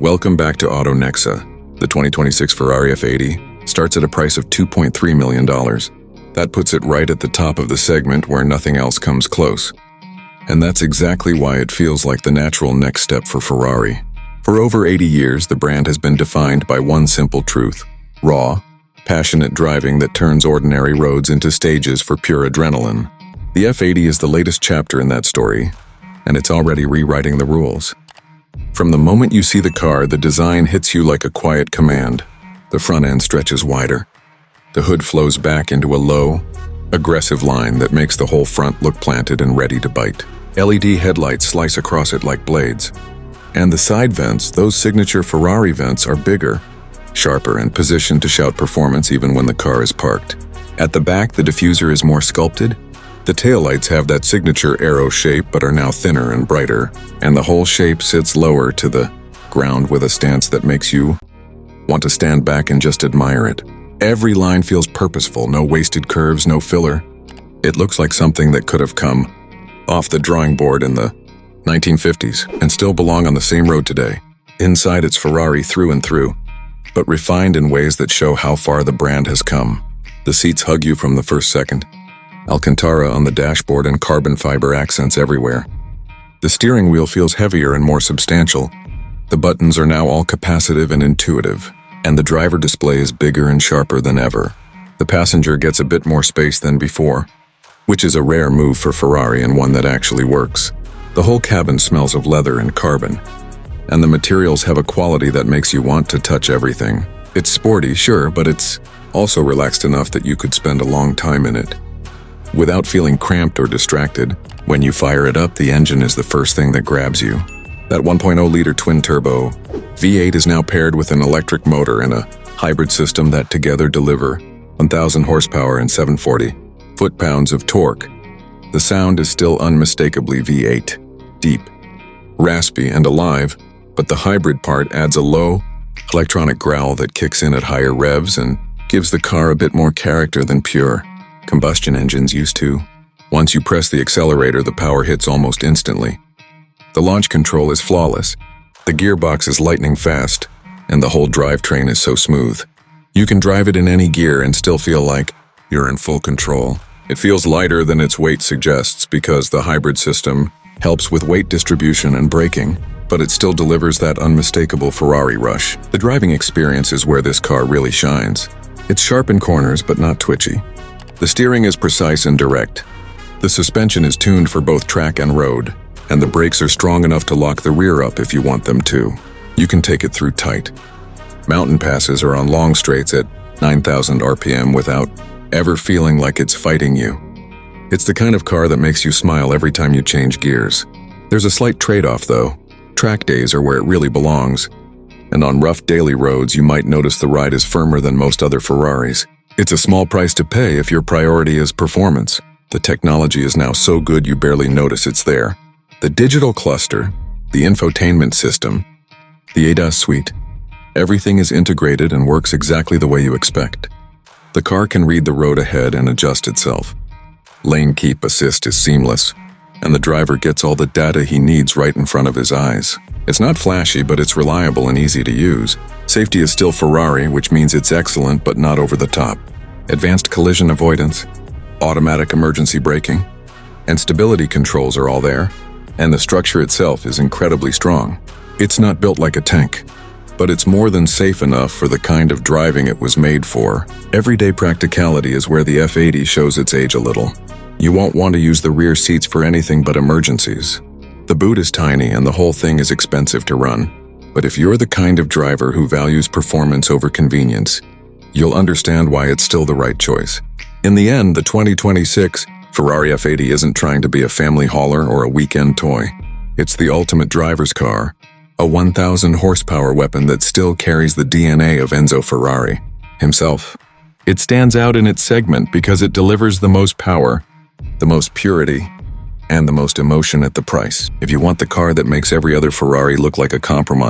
Welcome back to Auto NEXA. The 2026 Ferrari F80 starts at a price of $2.3 million. That puts it right at the top of the segment where nothing else comes close. And that's exactly why it feels like the natural next step for Ferrari. For over 80 years, the brand has been defined by one simple truth: raw, passionate driving that turns ordinary roads into stages for pure adrenaline. The F80 is the latest chapter in that story, and it's already rewriting the rules. From the moment you see the car, the design hits you like a quiet command. The front end stretches wider. The hood flows back into a low, aggressive line that makes the whole front look planted and ready to bite. LED headlights slice across it like blades. And the side vents, those signature Ferrari vents, are bigger, sharper, and positioned to shout performance even when the car is parked. At the back, the diffuser is more sculpted. The taillights have that signature arrow shape but are now thinner and brighter, and the whole shape sits lower to the ground with a stance that makes you want to stand back and just admire it. Every line feels purposeful, no wasted curves, no filler. It looks like something that could have come off the drawing board in the 1950s and still belong on the same road today. Inside, it's Ferrari through and through, but refined in ways that show how far the brand has come. The seats hug you from the first second. Alcantara on the dashboard and carbon fiber accents everywhere. The steering wheel feels heavier and more substantial. The buttons are now all capacitive and intuitive, and the driver display is bigger and sharper than ever. The passenger gets a bit more space than before, which is a rare move for Ferrari and one that actually works. The whole cabin smells of leather and carbon, and the materials have a quality that makes you want to touch everything. It's sporty, sure, but it's also relaxed enough that you could spend a long time in it without feeling cramped or distracted. When you fire it up, the engine is the first thing that grabs you. That 1.0-liter twin-turbo V8 is now paired with an electric motor and a hybrid system that together deliver 1,000 horsepower and 740 foot-pounds of torque. The sound is still unmistakably V8, deep, raspy, and alive, but the hybrid part adds a low, electronic growl that kicks in at higher revs and gives the car a bit more character than pure combustion engines used to. Once you press the accelerator, the power hits almost instantly. The launch control is flawless. The gearbox is lightning fast, and the whole drivetrain is so smooth. You can drive it in any gear and still feel like you're in full control. It feels lighter than its weight suggests because the hybrid system helps with weight distribution and braking, but it still delivers that unmistakable Ferrari rush. The driving experience is where this car really shines. It's sharp in corners, but not twitchy. The steering is precise and direct. The suspension is tuned for both track and road, and the brakes are strong enough to lock the rear up if you want them to. You can take it through tight mountain passes or on long straights at 9,000 RPM without ever feeling like it's fighting you. It's the kind of car that makes you smile every time you change gears. There's a slight trade-off though. Track days are where it really belongs, and on rough daily roads you might notice the ride is firmer than most other Ferraris. It's a small price to pay if your priority is performance. The technology is now so good you barely notice it's there. The digital cluster, the infotainment system, the ADAS suite, everything is integrated and works exactly the way you expect. The car can read the road ahead and adjust itself. Lane keep assist is seamless, and the driver gets all the data he needs right in front of his eyes. It's not flashy, but it's reliable and easy to use. Safety is still Ferrari, which means it's excellent but not over the top. Advanced collision avoidance, automatic emergency braking, and stability controls are all there, and the structure itself is incredibly strong. It's not built like a tank, but it's more than safe enough for the kind of driving it was made for. Everyday practicality is where the F80 shows its age a little. You won't want to use the rear seats for anything but emergencies. The boot is tiny and the whole thing is expensive to run. But if you're the kind of driver who values performance over convenience, you'll understand why it's still the right choice. In the end, the 2026 Ferrari F80 isn't trying to be a family hauler or a weekend toy. It's the ultimate driver's car, a 1,000 horsepower weapon that still carries the DNA of Enzo Ferrari himself. It stands out in its segment because it delivers the most power, the most purity, and the most emotion at the price. If you want the car that makes every other Ferrari look like a compromise,